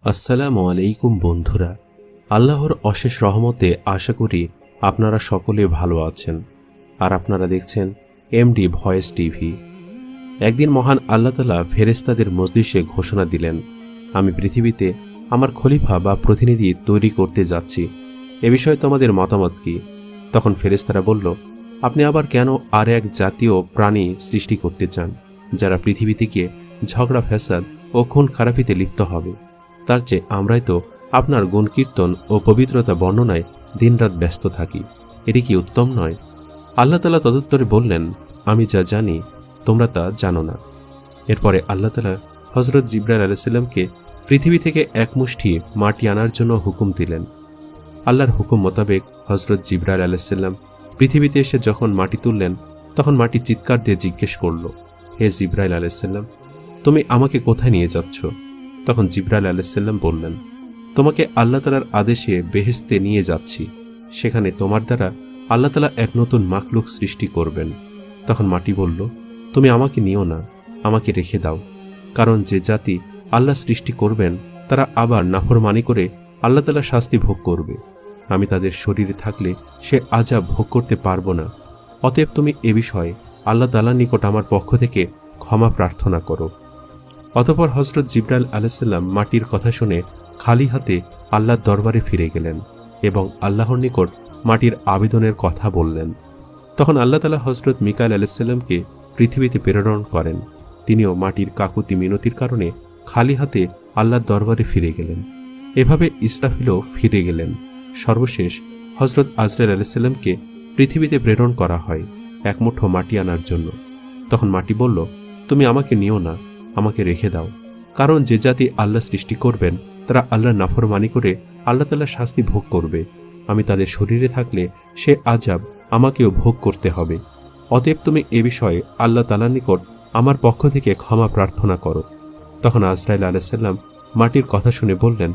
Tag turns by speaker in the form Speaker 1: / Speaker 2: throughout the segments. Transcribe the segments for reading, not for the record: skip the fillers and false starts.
Speaker 1: আসসালামু আলাইকুম বন্ধুরা, আল্লাহর অশেষ রহমতে আশা করি আপনারা সকলে ভালো আছেন। আর আপনারা দেখছেন এমডি ভয়েস টিভি। একদিন মহান আল্লাহ তাআলা ফেরেশতাদের মজলিসে ঘোষণা দিলেন, আমি পৃথিবীতে আমার খলিফা বা প্রতিনিধি তৈরি করতে যাচ্ছি। এ বিষয়ে তোমাদের মতামত কি? তখন ফেরেশতারা বলল, আপনি আবার কেন আর এক জাতীয় প্রাণী সৃষ্টি করতে চান যারা পৃথিবী থেকে ঝগড়া ফ্যাসাদ ও খুন খারাপিতে লিপ্ত হবে? তার চেয়ে আমরাই তো আপনার গুণ কীর্তন ও পবিত্রতা বর্ণনায় দিনরাত ব্যস্ত থাকি। এটি কি উত্তম নয়? আল্লাহ তাআলা তদুত্তরে বললেন, আমি যা জানি তোমরা তা জানো না। এরপরে আল্লাহ তাআলা হযরত জিবরাইল আলাইহিস সালামকে পৃথিবী থেকে এক মুষ্টি মাটি আনার জন্য হুকুম দিলেন। আল্লাহর হুকুম মোতাবেক হযরত জিবরাইল আলাইহিস সালাম পৃথিবীতে এসে যখন মাটি তুললেন, তখন মাটি চিৎকার দিয়ে জিজ্ঞেস করল, হে জিবরাইল আলাইহিস সালাম, তুমি আমাকে কোথায় নিয়ে যাচ্ছ? তখন জিবরাইল আলাইহিস সালাম বললেন, তোমাকে আল্লাহ তাআলার আদেশে বেহেশতে নিয়ে যাচ্ছি। সেখানে তোমার দ্বারা আল্লাহ তাআলা এক নতুন মাখলুক সৃষ্টি করবেন। তখন মাটি বলল, তুমি আমাকে নিও না, আমাকে রেখে দাও। কারণ যে জাতি আল্লাহ সৃষ্টি করবেন তারা আবার নাফরমানি করে আল্লাহ তাআলার শাস্তি ভোগ করবে। আমি তাদের শরীরে থাকলে সে আযাব ভোগ করতে পারবো না। অতএব তুমি এ বিষয়ে আল্লাহ তাআলার নিকট আমার পক্ষ থেকে ক্ষমা প্রার্থনা করো। অতঃপর হযরত জিবরাইল আলাইহিস সালাম মাটির কথা শুনে খালি হাতে আল্লাহর দরবারে ফিরে গেলেন এবং আল্লাহর নিকট মাটির আবেদনের কথা বললেন। তখন আল্লাহ তাআলা হযরত মিকাইল আলাইহিস সালামকে পৃথিবীতে প্রেরণ করেন। তিনিও মাটির কাকুতি মিনতির কারণে খালি হাতে আল্লাহর দরবারে ফিরে গেলেন। এভাবে ইসরাফিলও ফিরে গেলেন। সর্বশেষ হযরত আজরাইল আলাইহিস সালামকে পৃথিবীতে প্রেরণ করা হয় এক মুঠো মাটি আনার জন্য। তখন মাটি বলল, তুমি আমাকে নিও না, আমাকে রেখে দাও। কারণ যে জাতি আল্লাহ সৃষ্টি করবেন তারা আল্লাহর নাফরমানি করে আল্লাহ তাআলার শাস্তি ভোগ করবে। আমি তাদের শরীরে থাকলে সে আযাব আমাকেও ভোগ করতে হবে। অতএব তুমি এ বিষয়ে আল্লাহ তাআলার নিকট আমার পক্ষ থেকে ক্ষমা প্রার্থনা করো। তখন আজরাইল আলাইহিস সালাম মাটির কথা শুনে বললেন,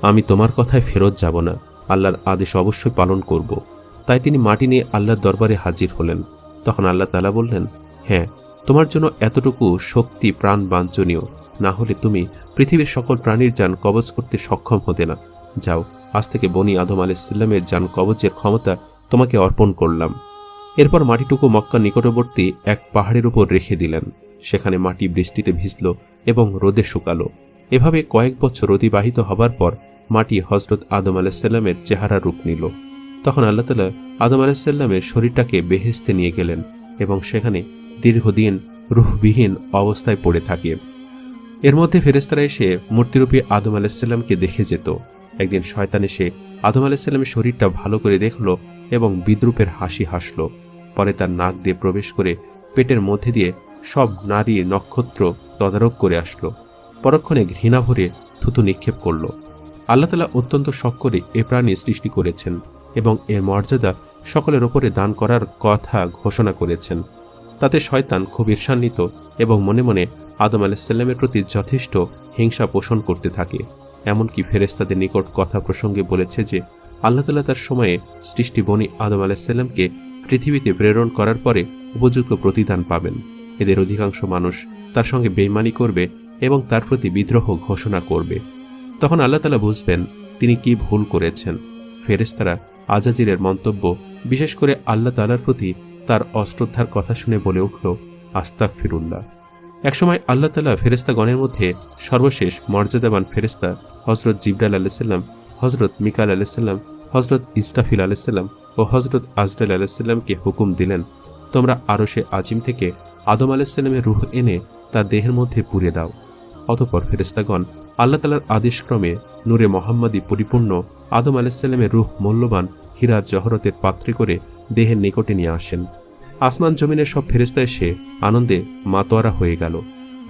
Speaker 1: আমি তোমার কথায় ফেরত যাব না, আল্লাহর আদেশ অবশ্যই পালন করব। তাই তিনি মাটি নিয়ে আল্লাহর দরবারে হাজির হলেন। তখন আল্লাহ তাআলা বললেন, হ্যাঁ, তোমার জন্য এতটুকু শক্তি প্রাণ বাঞ্ছনীয়, না হলে তুমি পৃথিবীর সকল প্রাণীর জান কবজ করতে সক্ষম হতে না। যাও, আজ থেকে বনি আদম আলাইহিস সালামের জান কবজের ক্ষমতা তোমাকে অর্পণ করলাম। এরপর মাটিটুকু মক্কার নিকটবর্তী এক পাহাড়ের উপর রেখে দিলেন। সেখানে মাটি বৃষ্টিতে ভিজল এবং রোদে শুকালো। এভাবে কয়েক বছর অতিবাহিত হবার পর মাটি হযরত আদম আলাইহিস সালামের চেহারা রূপ নিল। তখন আল্লাহ তাআলা আদম আলাইহিস সালামের শরীরটাকে বেহেশতে নিয়ে গেলেন এবং সেখানে দীর্ঘদিন রূহবিহীন অবস্থায় পড়ে থাকে। এর মধ্যে ফেরেশতারা এসে মূর্তিরূপী আদম আলাইহিস সালামকে দেখে যেত। একদিন শয়তান এসে আদম আলাইহিস সালামের শরীরটা ভালো করে দেখল এবং বিদ্রূপের হাসি হাসল। পরে তার নাক দিয়ে প্রবেশ করে পেটের মধ্যে দিয়ে সব নারী নক্ষত্র তদারক করে আসলো। পরক্ষণে ঘৃণা ভরে থুতু নিক্ষেপ করল। আল্লাহ তাআলা অত্যন্ত শখ করে এ প্রাণী সৃষ্টি করেছেন এবং এর মর্যাদা সকলের ওপরে দান করার কথা ঘোষণা করেছেন। তাতে শয়তান খুব ঈর্ষান্বিত এবং মনে মনে আদম আলাইহিস সালামের প্রতি যথেষ্ট হিংসা পোষণ করতে থাকে। এমনকি ফেরেশতাদের নিকট কথা প্রসঙ্গে বলেছে যে আল্লাহ তাআলা তার সময়ে সৃষ্টি বনি আদম আলাইহিস সালামকে পৃথিবীতে প্রেরণ করার পরে উপযুক্ত প্রতিদান পাবেন। এদের অধিকাংশ মানুষ তার সঙ্গে বেঈমানি করবে এবং তার প্রতি বিদ্রোহ ঘোষণা করবে। তখন আল্লাহ তাআলা বুঝবেন তিনি কি ভুল করেছেন। ফেরেশতারা আজাজিলের মন্তব্য, বিশেষ করে আল্লাহ তাআলার প্রতি তার অশ্রদ্ধার কথা শুনে বলে উঠল, আস্তাগফিরুল্লাহ। একসময় আল্লাহ তাআলা ফেরেশতাগণের মধ্যে সর্বশেষ মর্যাদাবান ফেরেশতা হযরত জিবরাইল আলাইহিস সালাম, হযরত মিকাইল আলাইহিস সালাম, হযরত ইসরাফিল আলাইহিস সালাম ও হযরত আজরাইল আলাইহিস সালামকে হুকুম দিলেন, তোমরা আরশে আজিম থেকে আদম আলাইহিস সালামের রূহ এনে তার দেহের মধ্যে পুরে দাও। অতঃপর ফেরেশতাগণ আল্লাহ তাআলার আদেশক্রমে নূরে মুহাম্মাদি পরিপূর্ণ আদম আলাইহিস সালামের রূহ মূল্যবান হীরা জহরতের পাত্রে করে দেহের নিকটে নিয়ে আসেন। আসমান জমিনের সব ফেরেশতা এসে আনন্দে মাতোয়ারা হয়ে গেল।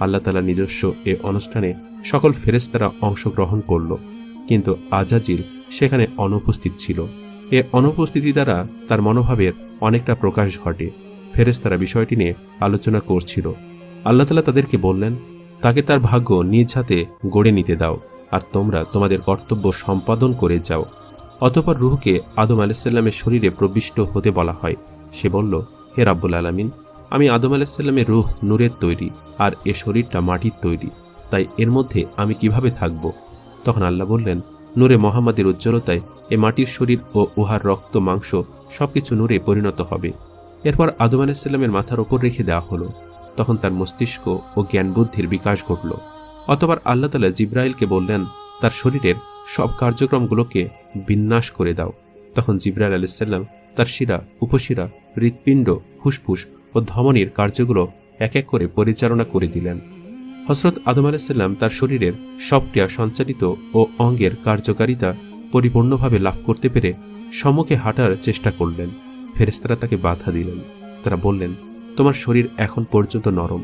Speaker 1: আল্লাহ তাআলার নিজস্ব এ অনুষ্ঠানে সকল ফেরেশতারা অংশগ্রহণ করল, কিন্তু আজাজিল সেখানে অনুপস্থিত ছিল। এ অনুপস্থিতি দ্বারা তার মনোভাবের অনেকটা প্রকাশ ঘটে। ফেরেশতারা বিষয়টি নিয়ে আলোচনা করছিল। আল্লাহ তাআলা তাদেরকে বললেন, তাকে তার ভাগ্য নিজ হাতে গড়ে নিতে দাও, আর তোমরা তোমাদের কর্তব্য সম্পাদন করে যাও। অতঃপর রূহকে আদম আলাইহিস সালামের শরীরে প্রবিষ্ট হতে বলা হয়। সে বলল, হে রাব্বুল আলামিন, আমি আদম আলাইহিস সালামের রূহ নূরের তৈরি আর এ শরীরটা মাটির তৈরি, তাই এর মধ্যে আমি কিভাবে থাকব? তখন আল্লাহ বললেন, নূরে মোহাম্মদের উজ্জ্বলতায় এ মাটির শরীর ও উহার রক্ত মাংস সবকিছু নূরে পরিণত হবে। এরপর আদম আলাইহিসসালামের মাথার ওপর রেখে দেওয়া হলো। তখন তার মস্তিষ্ক ও জ্ঞান বুদ্ধির বিকাশ ঘটল। অতঃপর আল্লাহ তাআলা জিবরাইলকে বললেন, তার শরীরের সব কার্যক্রমগুলোকে বিন্যাস করে দাও। তখন জিবরাইল আলাইহিসসালাম তার শিরা, উপশিরা, হৃৎপিণ্ড, ফুসফুস ও ধমনীর কার্যগুলো এক এক করে পরিচালনা করে দিলেন। হযরত আদম আলাইহিসসালাম তার শরীরের সব ক্রিয়া সঞ্চালিত ও অঙ্গের কার্যকারিতা পরিপূর্ণভাবে লাভ করতে পেরে সম্মুখে হাঁটার চেষ্টা করলেন। ফেরেশতারা তাকে বাধা দিলেন। তারা বললেন, তোমার শরীর এখন পর্যন্ত নরম,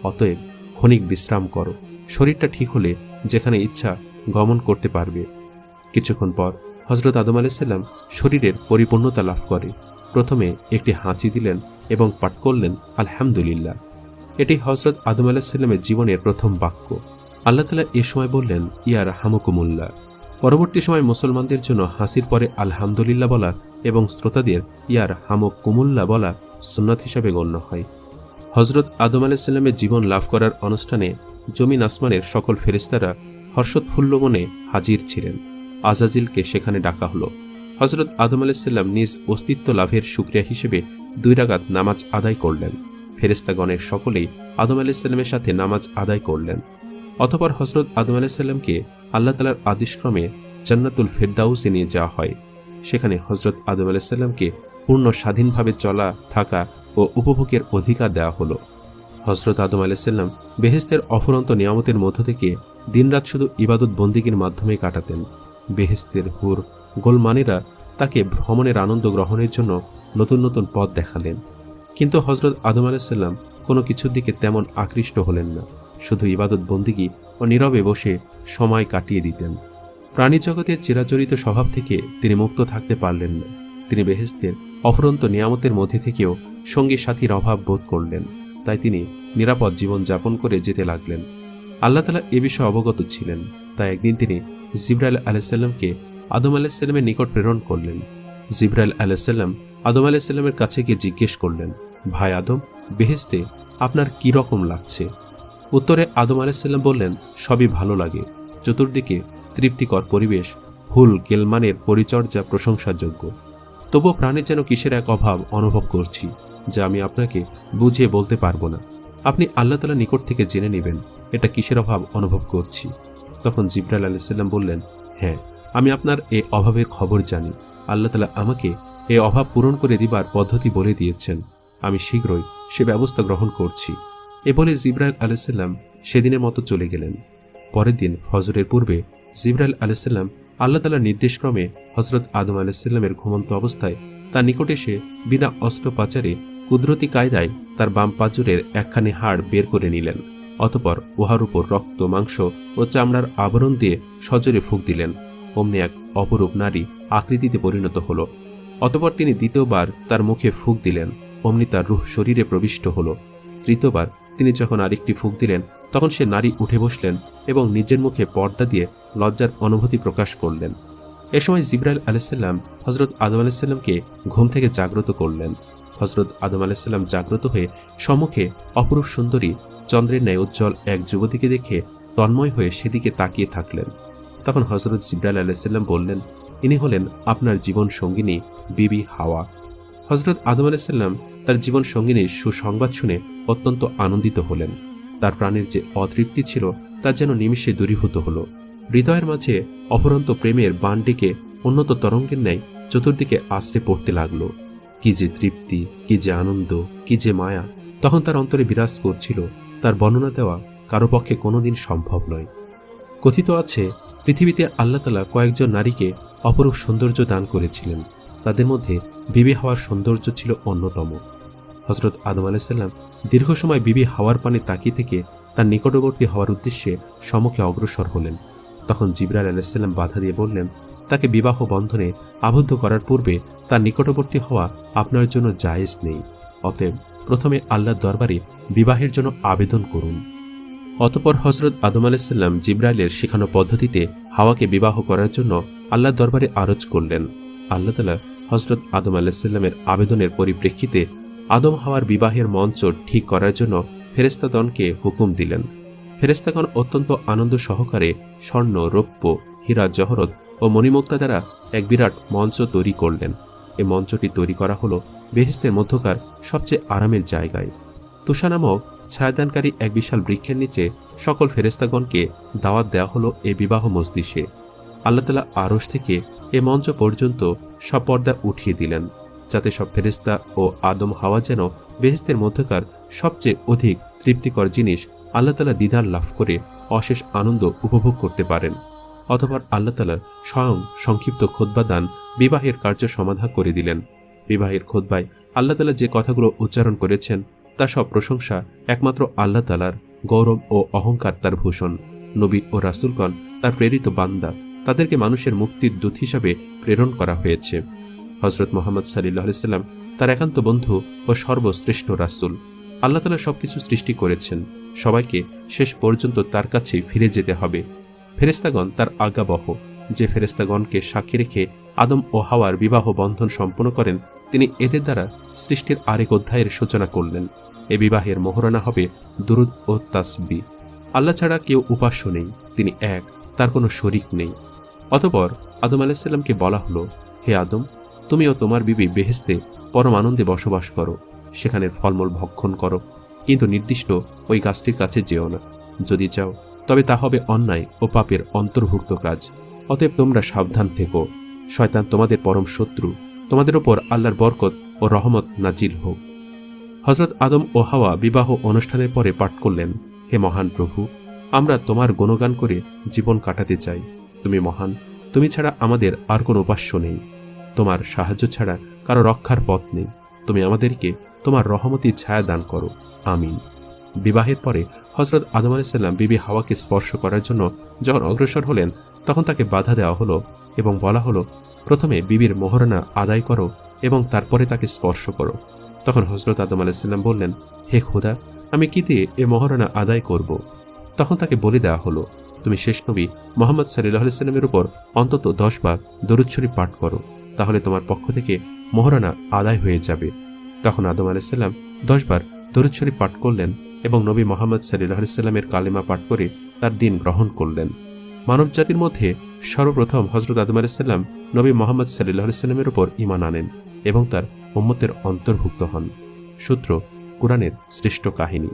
Speaker 1: অতএব ক্ষণিক বিশ্রাম করো। শরীরটা ঠিক হলে যেখানে ইচ্ছা গমন করতে পারবে। কিছুক্ষণ পর হযরত আদম আলাইহিসসালাম শরীরের পরিপূর্ণতা লাভ করে প্রথমে একটি হাঁচি দিলেন এবং পাঠ করলেন আলহামদুলিল্লাহ। এটি হযরত আদম আলাইহিসসালামের জীবনের প্রথম বাক্য। আল্লাহ তাআলা এ সময় বললেন, ইয়া রাহমুকুমুল্লাহ। পরবর্তী সময় মুসলমানদের জন্য হাসির পরে আলহামদুলিল্লাহ বলা এবং শ্রোতাদের ইয়া রাহমুকুমুল্লাহ বলা সুন্নাত হিসাবে গণ্য হয়। হযরত আদম আলাইহিসসালামের জীবন লাভ করার অনুষ্ঠানে জমিন আসমানের সকল ফেরেশতারা হর্ষোৎফুল্ল মনে হাজির ছিলেন। আজাজিলকে সেখানে ডাকা হলো। হযরত আদম আলাইহিসসালাম নিজ অস্তিত্ব লাভের শুকরিয়া হিসেবে 2 রাকাত নামাজ আদায় করলেন। ফেরেশতাগণের সকলেই আদম আলাইহিসসালামের সাথে নামাজ আদায় করলেন। অতঃপর হযরত আদম আলাইহিসসালামকে আল্লাহ তাআলার আদেশক্রমে জান্নাতুল ফেরদাউসে নিয়ে যাওয়া হয়। সেখানে হযরত আদম আলাইহিসসালামকে পূর্ণ স্বাধীনভাবে চলা, থাকা ও উপভোগের অধিকার দেওয়া হলো। হযরত আদম আলাইহিসসালাম বেহেশতের অফুরন্ত নিয়ামতের মধ্য থেকে দিনরাত শুধু ইবাদত বন্দিগির মাধ্যমে কাটাতেন। বেহেশতের হুর গোলমানেরা তাকে ভ্রমণের আনন্দ গ্রহণের জন্য নতুন নতুন পথ দেখালেন। কিন্তু হযরত আদম আলাইহিসসালাম কোনো কিছুর দিকে তেমন আকৃষ্ট হলেন না। শুধু ইবাদত বন্দিগি ও নীরবে বসে সময় কাটিয়ে দিতেন। প্রাণী জগতের চিরাচরিত স্বভাব থেকে তিনি মুক্ত থাকতে পারলেন না। তিনি বেহেশতের অফুরন্ত নিয়ামতের মধ্যে থেকেও সঙ্গী সাথীর অভাব বোধ করলেন। তাই তিনি নিরাপদ জীবন যাপন করে যেতে লাগলেন। আল্লাহ তাআলা এ বিষয়ে অবগত ছিলেন। তাই একদিন তিনি জিবরাইল আলাইহিসসালামকে আদম আলাইহিসসালামের নিকট প্রেরণ করলেন। জিবরাইল আলাইহিসসালাম আদম আলাইহিসসালামের কাছে গিয়ে জিজ্ঞেস করলেন, ভাই আদম, বেহেশতে আপনার কি রকম লাগছে? উত্তরে আদম আলাইহিসসালাম বললেন, সবই ভালো লাগে। চতুর্দিকে তৃপ্তিকর পরিবেশ, হুল গেলমানের পরিচর্যা প্রশংসাযোগ্য। তবুও প্রাণে যেন কিসের এক অভাব অনুভব করছি, যা আমি আপনাকে বুঝিয়ে বলতে পারবো না। আপনি আল্লাহ তাআলার নিকট থেকে জেনে নেবেন এটা কিসের অভাব অনুভব করছি। তখন জিবরাইল আলাইহিসসালাম বললেন, হ্যাঁ, আমি আপনার এই অভাবের খবর জানি। আল্লাহ তাআলা আমাকে এই অভাব পূরণ করে দিবার পদ্ধতি বলে দিয়েছেন। আমি শীঘ্রই সে ব্যবস্থা গ্রহণ করছি। এ বলে জিবরাইল আলাইহিসসালাম সেদিনের মতো চলে গেলেন। পরের দিন ফজরের পূর্বে জিবরাইল আলাইহিসসালাম আল্লাহ তাআলার নির্দেশক্রমে হযরত আদম আলাইহিসসালামের ঘুমন্ত অবস্থায় তার নিকট এসে বিনা অস্ত্রোপচারে কুদরতি কায়দায় তার বাম পাঁজরের একখানি হাড় বের করে নিলেন। অতঃপর উহার উপর রক্ত, মাংস ও চামড়ার আবরণ দিয়ে সজোরে ফুঁক দিলেন। অমনি এক অপরূপ নারী আকৃতিতে পরিণত হল। অতঃপর তিনি দ্বিতীয়বার তার মুখে ফুঁক দিলেন। অমনি তার রূহ শরীরে প্রবিষ্ট হল। তৃতীয়বার তিনি যখন আরেকটি ফুঁক দিলেন, তখন সে নারী উঠে বসলেন এবং নিজের মুখে পর্দা দিয়ে লজ্জার অনুভূতি প্রকাশ করলেন। এ সময় জিবরাইল আলাইহিসসালাম হযরত আদম আলাইহিসসালামকে ঘুম থেকে জাগ্রত করলেন। হযরত আদম আলাইহিসসালাম জাগ্রত হয়ে সম্মুখে অপরূপ সুন্দরী, চন্দ্রের ন্যায় উজ্জ্বল এক যুবতীকে দেখে তন্ময় হয়ে সেদিকে তাকিয়ে থাকলেন। তখন হযরত জিবরাইল আলাইহিসসালাম বললেন, ইনি হলেন আপনার জীবন সঙ্গিনী বিবি হাওয়া। হযরত আদম আলাইহিসসালাম তার জীবন সঙ্গিনীর সুসংবাদ শুনে অত্যন্ত আনন্দিত হলেন। তার প্রাণের যে অতৃপ্তি ছিল তা যেন নিমিষে দূরীভূত হল। হৃদয়ের মাঝে অপরন্ত প্রেমের বাণটিকে উন্নত তরঙ্গের ন্যায় চতুর্দিকে আশ্রে পড়তে লাগল। কি যে তৃপ্তি, কি যে আনন্দ, কি যে মায়া তখন তার অন্তরে বিরাজ করছিল, তার বর্ণনা দেওয়া কারো পক্ষে কোনোদিন সম্ভব নয়। কথিত আছে, পৃথিবীতে আল্লাহ তাআলা কয়েকজন নারীকে অপরূপ সৌন্দর্য দান করেছিলেন। তাদের মধ্যে বিবি হাওয়ার সৌন্দর্য ছিল অন্যতম। হযরত আদম আলাইহিসসালাম দীর্ঘ সময় বিবি হাওয়ার পানে তাকিয়ে থেকে তার নিকটবর্তী হওয়ার উদ্দেশ্যে সম্মুখে অগ্রসর হলেন। তখন জিবরাইল আলাইহিসসালাম বাধা দিয়ে বললেন, তাকে বিবাহ বন্ধনে আবদ্ধ করার পূর্বে তার নিকটবর্তী হওয়া আপনার জন্য জায়েজ নেই। অতএব প্রথমে আল্লাহর দরবারে বিবাহের জন্য আবেদন করুন। অতঃপর হযরত আদম আলাইহিসসালাম জিবরাইলের শেখানো পদ্ধতিতে হাওয়াকে বিবাহ করার জন্য আল্লাহর দরবারে আরজ করলেন। আল্লাহ তাআলা হযরত আদম আলাইহিসসালামের আবেদনের পরিপ্রেক্ষিতে আদম হাওয়ার বিবাহের মঞ্চ ঠিক করার জন্য ফেরেশতাগণকে হুকুম দিলেন। ফেরেশতাগণ অত্যন্ত আনন্দ সহকারে স্বর্ণ, রৌপ্য, হীরা, জহরত ও মণিমুক্তা দ্বারা এক বিরাট মঞ্চ তৈরি করলেন। এই মঞ্চটি তৈরি করা হলো বেহেশতের মধ্যকার সবচেয়ে আরামের জায়গায়। তুষা নামক ছায়াদানকারী এক বিশাল বৃক্ষের নিচে সকল ফেরেশতাগণকে দাওয়াত দেওয়া হলো এই বিবাহ মজলিসে। আল্লাহ তাআলা আরশ থেকে এ মঞ্চ পর্যন্ত সব পর্দা উঠিয়ে দিলেন, যাতে সব ফেরেশতা ও আদম হাওয়া যেন বেহেশতের মধ্যকার সবচেয়ে অধিক তৃপ্তিকর জিনিস আল্লাহ তাআলা দিদার লাভ করে অশেষ আনন্দ উপভোগ করতে পারেন। অতঃপর আল্লাহ তাআলা স্বয়ং সংক্ষিপ্ত খুতবা দান বিবাহের কার্য সমাধা করে দিলেন। বিবাহের খুতবায় আল্লাহ তাআলা যে কথাগুলো উচ্চারণ করেছেন তা সব প্রশংসা একমাত্র আল্লাহ তাআলার, গৌরব ও অহংকার তার ভূষণ। নবী ও রাসূলগণ তার প্রেরিত বান্দা, তাদেরকে মানুষের মুক্তির দূত হিসাবে প্রেরণ করা হয়েছে। হযরত মুহাম্মদ সাল্লাল্লাহু আলাইহি সাল্লাম তার একান্ত বন্ধু ও সর্বশ্রেষ্ঠ রাসূল। আল্লাহ তাআলা সবকিছু সৃষ্টি করেছেন, সবাইকে শেষ পর্যন্ত তার কাছে ফিরে যেতে হবে। ফেরেশতাগণ তার আজ্ঞাবহ। যে ফেরেশতাগণকে সাক্ষী রেখে আদম ও হাওয়ার বিবাহ বন্ধন সম্পন্ন করেন, তিনি এদের দ্বারা সৃষ্টির আরেক অধ্যায়ের সূচনা করলেন। এ বিবাহের মোহরানা হবে দুরুদ ও তাসবিহ। আল্লাহ ছাড়া কেউ উপাস্য নেই, তিনি এক, তার কোনো শরিক নেই। অতঃপর আদম আলাইহিস সালামকে বলা হলো, হে আদম, তুমি ও তোমার বিবি বেহেশতে পরম আনন্দে বসবাস করো, সেখানের ফলমূল ভক্ষণ করো, কিন্তু নির্দিষ্ট ওই গাছটির কাছে যেও না। যদি যাও তবে তা হবে অন্যায় ও পাপের অন্তর্ভুক্ত কাজ। অতএব তোমরা সাবধান থেকো, শয়তান তোমাদের পরম শত্রু। তোমাদের ওপর আল্লাহর বরকত ও রহমত নাজিল হোক। হযরত আদম ও হাওয়া বিবাহ অনুষ্ঠানের পরে পাঠ করলেন, হে মহান প্রভু, আমরা তোমার গুণগান করে জীবন কাটাতে চাই। তুমি মহান, তুমি ছাড়া আমাদের আর কোনো উপাস্য নেই, তোমার সাহায্য ছাড়া কারো রক্ষার পথ নেই। তুমি আমাদেরকে তোমার রহমতের ছায়া দান করো, আমিন। বিবাহের পরে হযরত আদম আলাইহিস সালাম বিবি হাওয়াকে স্পর্শ করার জন্য যখন অগ্রসর হলেন, তখন তাকে বাধা দেওয়া হলো এবং বলা হলো, প্রথমে বিবির মোহরানা আদায় করো এবং তারপরে তাকে স্পর্শ করো। তখন হযরত আদম আলাইহিস সালাম বললেন, হে খোদা, আমি কি দিয়ে এ মোহরানা আদায় করব? তখন তাকে বলে দেওয়া হলো, তুমি শেষ নবী মুহাম্মদ সাল্লাল্লাহু আলাইহি সাল্লামের উপর অন্তত 10 বার দরুদ শরীফ পাঠ করো, তাহলে তোমার পক্ষ থেকে মোহরানা আদায় হয়ে যাবে। তখন আদম আলাইহিস সালাম 10 বার দরুদ শরীফ পাঠ করলেন এবং নবী মুহাম্মদ সাল্লাল্লাহু আলাইহি সাল্লামের কালেমা পাঠ করে তার দ্বীন গ্রহণ করলেন। মানব জাতির মধ্যে সর্বপ্রথম হযরত আদম আলাইহিস সালাম নবী মুহাম্মদ সাল্লাল্লাহু আলাইহি সাল্লামের উপর ঈমান আনেন এবং তার উম্মতের অন্তর্ভুক্ত হন। সূত্র কুরআনের শ্রেষ্ঠ কাহিনী।